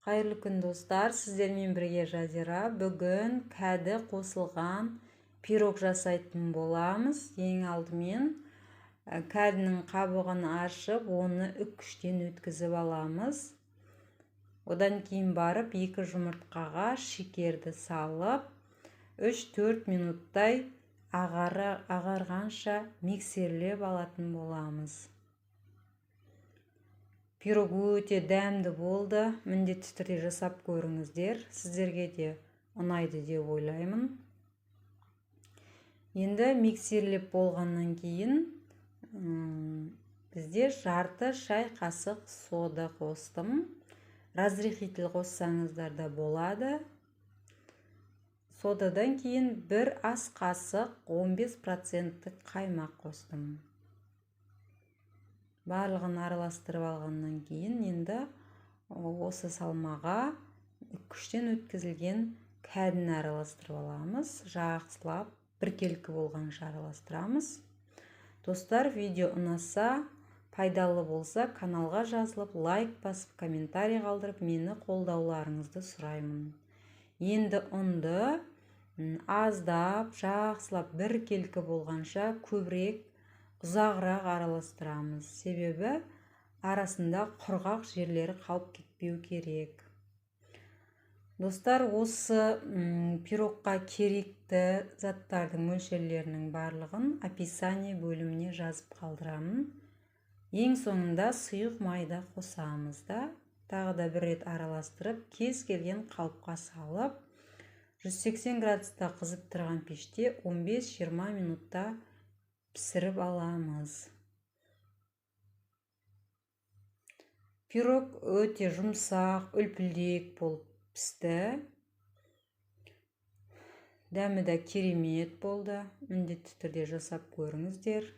Қайырлы күн достар, сіздермен бірге Жазира. Бүгін кәді қосылған пирог жасайтын боламыз. Ең алдымен кәдінің қабығын ашып, оны үккіштен өткізіп аламыз. Одан кейін барып 2 жұмыртқаға шекерді салып, 3-4 минуттай ағарғанша миксерлеп алатын боламыз. Пирог өте дәмді болды. Міндетті түрде жасап көріңіздер. Сіздерге де ұнайды деп ойлаймын. Енді миксерлеп болғаннан кейін бізде жарты шай қасық сода қостым. Разрыхитель қоссаңыздар да болады. Содадан кейін 1 ас қасық 15% қаймақ қостым. Барлығын араластырып алғаннан кейін енді осы салмаға үккіштен өткізілген кәдіні араластырып аламыз. Жақсылап біркелкі болғанша араластырамыз. Достар, видео ұнаса, пайдалы болса, каналға жазылып, лайк басып, комментарий қалдырып, мені қолдауларыңызды сұраймын. Енді ұнды аздап, жақсылап біркелкі болғанша көбірек ұзағырақ араластырамыз. Себебі арасында құрғақ жерлері қалып кетпеу керек. Достар, осы пирогқа керекті заттардың мөлшерлерінің барлығын описание бөліміне жазып қалдырамын. Ең соңында сұйық майда қосамыз да, тағы да бір рет араластырып, кез келген қалыпқа салып, 180 градуста қызып тұрған пеште 15-20 минутта пісіріп аламыз. Пирог өте жұмсақ, үлпілдек болып пісті. Дәмі де керемет болды. Міндетті түрде жасап көріңіздер.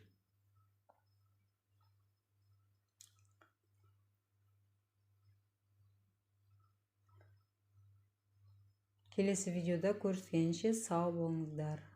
Келесі видеода көріскенше сау болыңыздар.